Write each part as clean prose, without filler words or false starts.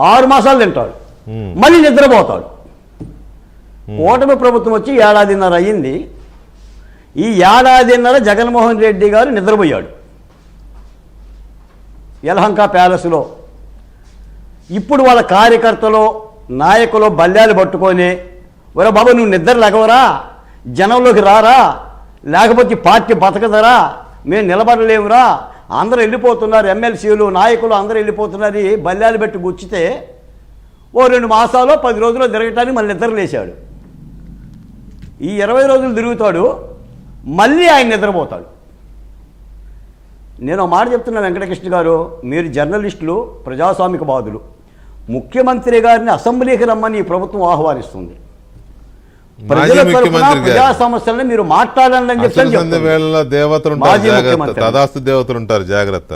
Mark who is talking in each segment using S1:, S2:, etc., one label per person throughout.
S1: 6 మాసాలు తింటాడు, మళ్ళీ నిద్రపోతాడు. కూటమి ప్రభుత్వం వచ్చి 1.5 ఏడాదిన్నర అయ్యింది. ఈ 1.5 ఏడాదిన్నర జగన్మోహన్ రెడ్డి గారు నిద్రపోయాడు యలహంక ప్యాలెస్లో. ఇప్పుడు వాళ్ళ కార్యకర్తలు నాయకులు బల్యాలు పట్టుకొని, ఒరే బాబు నువ్వు నిద్ర లేకవరా, జనంలోకి రారా, లేకపోతే పార్టీ బతకదరా, మేము నిలబడలేమురా, అందరూ వెళ్ళిపోతున్నారు, ఎమ్మెల్సీలు నాయకులు అందరూ వెళ్ళిపోతున్నారు, బల్యాలు పెట్టి గుచ్చితే ఓ 2 మాసాలు 10 రోజులు తిరగటానికి మళ్ళీ నిద్ర లేచాడు. ఈ 20 రోజులు తిరుగుతాడు, మళ్ళీ ఆయన నిద్రపోతాడు. నేను మాట చెప్తున్నా వెంకటకృష్ణ గారు, మీరు జర్నలిస్టులు, ప్రజాస్వామికవాదులు, ముఖ్యమంత్రి గారిని అసెంబ్లీకి రమ్మని ఈ ప్రభుత్వం ఆహ్వానిస్తుంది. ప్రజల తరపున ప్రజా సమస్యలను మీరు మాట్లాడండి అని చెప్పి
S2: దేవతలు ఉంటారు, జాగ్రత్త.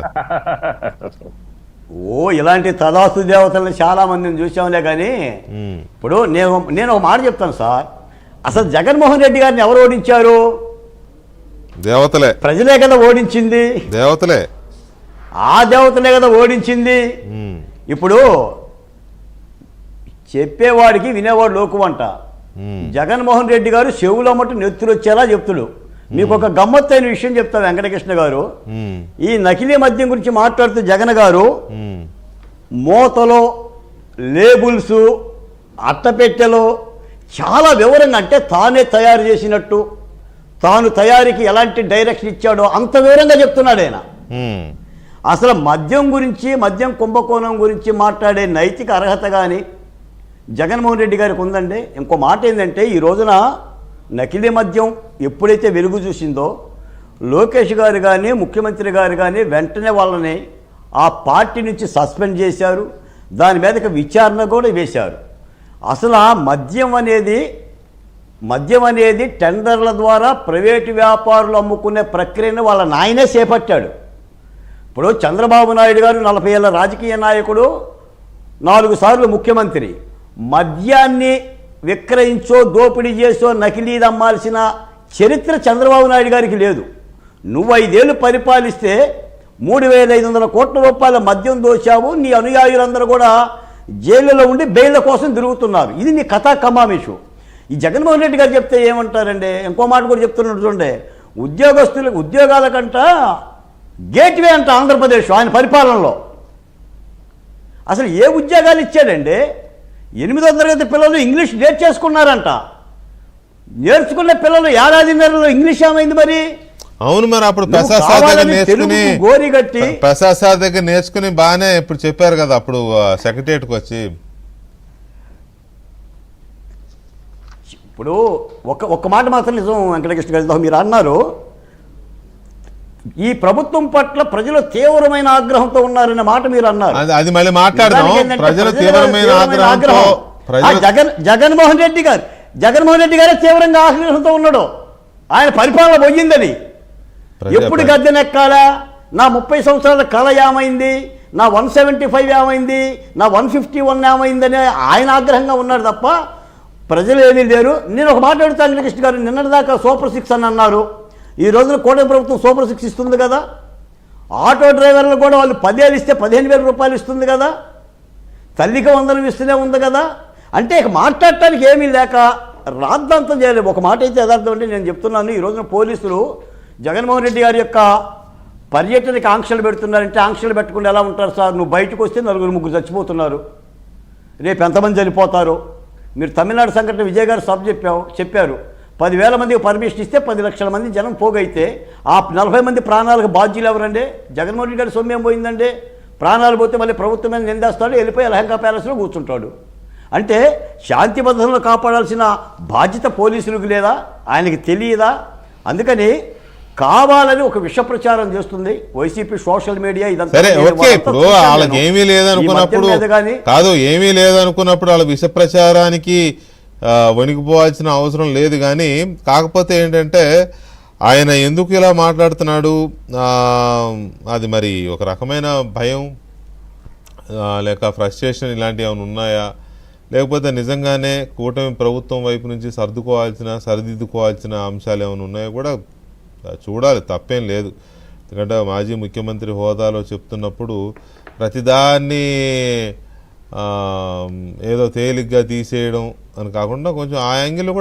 S1: ఇలాంటి తదాస్తు దేవతలను చాలా మందిని చూసాంలే. కానీ ఇప్పుడు నేను ఒక మాట చెప్తాను సార్, అసలు జగన్మోహన్ రెడ్డి గారిని ఎవరు ఓడించారు?
S2: దేవతలే.
S1: ప్రజలే కదా ఓడించింది.
S2: దేవతలే.
S1: ఆ దేవతలే కదా ఓడించింది. ఇప్పుడు చెప్పేవాడికి వినేవాడు లోకువంట. జగన్మోహన్ రెడ్డి గారు చెవులో మట్టు నెత్తులు వచ్చేలా చెప్తుడు. మీకు ఒక గమ్మత్తైన విషయం చెప్తా వెంకటకృష్ణ గారు. ఈ నకిలీ మద్యం గురించి మాట్లాడుతూ జగన్ గారు మూతలో, లేబుల్స్, అట్టపెట్టెలో చాలా వివరంగా, అంటే తానే తయారు చేసినట్టు, తాను తయారీకి ఎలాంటి డైరెక్షన్ ఇచ్చాడో అంత వివరంగా చెప్తున్నాడు ఆయన. అసలు మద్యం గురించి, మద్యం కుంభకోణం గురించి మాట్లాడే నైతిక అర్హత కానీ జగన్మోహన్ రెడ్డి గారికి ఉందండి. ఇంకో మాట ఏంటంటే, ఈ రోజున నకిలీ మద్యం ఎప్పుడైతే వెలుగు చూసిందో లోకేష్ గారు కానీ ముఖ్యమంత్రి గారు కానీ వెంటనే వాళ్ళని ఆ పార్టీ నుంచి సస్పెండ్ చేశారు. దాని మీదకి విచారణ కూడా వేశారు. అసలు ఆ మద్యం అనేది టెండర్ల ద్వారా ప్రైవేటు వ్యాపారులు అమ్ముకునే ప్రక్రియను వాళ్ళ నాయనే చేపట్టాడు. ఇప్పుడు చంద్రబాబు నాయుడు గారు 40 ఏళ్ళ రాజకీయ నాయకుడు, 4 సార్లు ముఖ్యమంత్రి. మద్యాన్ని విక్రయించో, దోపిడీ చేసో, నకిలీది అమ్మాల్సిన చరిత్ర చంద్రబాబు నాయుడు గారికి లేదు. నువ్వు 5 ఏళ్ళు పరిపాలిస్తే 3,500 కోట్ల రూపాయల మద్యం దోచావు. నీ అనుయాయులందరూ కూడా జైలులో ఉండి బెయిల్ కోసం తిరుగుతున్నారు. ఇది నీ కథా కమామేషు. ఈ జగన్మోహన్ రెడ్డి గారు చెప్తే ఏమంటారండి? ఇంకో మాట కూడా చెప్తున్నట్టు చూడండి, ఉద్యోగస్తులకు ఉద్యోగాల కంట గేట్వే అంట ఆంధ్రప్రదేశ్ ఆయన పరిపాలనలో. అసలు ఏ ఉద్యోగాలు ఇచ్చాడండి? 8వ తరగతి పిల్లలు ఇంగ్లీష్ నేర్చేసుకున్నారంట. నేర్చుకున్న పిల్లలు 1.5 ఏడాదిన్నరలో ఇంగ్లీష్ ఏమైంది మరి?
S2: అవును, మరి అప్పుడు ప్రసాద్ దగ్గర నేర్చుకుని బాగానే ఇప్పుడు చెప్పారు కదా, అప్పుడు సెక్రటరియట్కి వచ్చి.
S1: ఇప్పుడు ఒక్క మాట మాత్రం నిజం వెంకటకృష్ణ గారు, మీరు అన్నారు ఈ ప్రభుత్వం పట్ల ప్రజలు తీవ్రమైన ఆగ్రహంతో ఉన్నారనే మాట మీరు అన్నారు.
S2: అది మళ్ళీ మాట్లాడదాం. ప్రజలు తీవ్రమైన ఆగ్రహం.
S1: జగన్మోహన్ రెడ్డి గారే తీవ్రంగా ఆగ్రహంతో ఉన్నాడు. ఆయన పరిపాలన పోయిందని. ఎప్పుడు గద్దెనెక్కాలా? నా 30 సంవత్సరాల కళ ఏమైంది, నా 175 ఏమైంది, నా 151 ఏమైందని ఆయన ఆగ్రహంగా ఉన్నాడు తప్ప ప్రజలు ఏమీ లేరు. నేను ఒక మాట అడుగుతాను వెంకటకృష్ణ గారు, నిన్నటిదాకా సూపర్ 6 అని అన్నారు. ఈ రోజున కూటమి ప్రభుత్వం సూపర్ 6 ఇస్తుంది కదా. ఆటో డ్రైవర్లు కూడా వాళ్ళు 10 ఏళ్ళు ఇస్తే 15,000 రూపాయలు ఇస్తుంది కదా. తల్లికి వందనం ఇస్తూనే ఉంది కదా. అంటే ఇక మాట్లాడటానికి ఏమీ లేక రాద్ధాంతం చేయలేదు. ఒక మాట అయితే యథార్థం అంటే నేను చెప్తున్నాను, ఈ రోజున పోలీసులు జగన్మోహన్ రెడ్డి గారి యొక్క పర్యటనకి ఆంక్షలు పెడుతున్నారంటే, ఆంక్షలు పెట్టకుండా ఎలా ఉంటారు సార్? నువ్వు బయటకు వస్తే 4-3 చచ్చిపోతున్నారు, రేపు ఎంతమంది చనిపోతారు? మీరు తమిళనాడు సంఘటన విజయ్ గారు సభ చెప్పారు. 10,000 మందికి పర్మిషన్ ఇస్తే 10 లక్షల మంది జనం పోగైతే ఆ 40 మంది ప్రాణాలకు బాధ్యులు ఎవరండి? జగన్మోహన్ రెడ్డి గారి సొమ్మేం పోయిందండి? ప్రాణాలు పోతే మళ్ళీ ప్రభుత్వం మీద నిందేస్తాడు, వెళ్ళిపోయి యలహంక ప్యాలెస్లో కూర్చుంటాడు. అంటే శాంతి భద్రతలను కాపాడాల్సిన బాధ్యత పోలీసులకు లేదా? ఆయనకి తెలియదా? అందుకని కావాలని ఒక విష ప్రచారం చేస్తుంది వైసీపీ సోషల్ మీడియా. ఇదంతా
S2: ఇప్పుడు వాళ్ళకి ఏమీ లేదనుకున్నప్పుడు కాదు, ఏమీ లేదనుకున్నప్పుడు వాళ్ళ విష ప్రచారానికి వణికిపోవాల్సిన అవసరం లేదు. కానీ కాకపోతే ఏంటంటే ఆయన ఎందుకు ఇలా మాట్లాడుతున్నాడు, అది మరి ఒక రకమైన భయం లేక ఫ్రస్ట్రేషన్ ఇలాంటివి ఏమైనా ఉన్నాయా, లేకపోతే నిజంగానే కూటమి ప్రభుత్వం వైపు నుంచి సరిదిద్దుకోవాల్సిన అంశాలు ఏమైనా ఉన్నాయో కూడా చూడాలి, తప్పేం లేదు. ఎందుకంటే మాజీ ముఖ్యమంత్రి హోదాలో చెప్తున్నప్పుడు ప్రతిదాన్ని ఏదో తేలిగ్గా తీసేయడం అని కాకుండా కొంచెం ఆ యాంగిల్ కూడా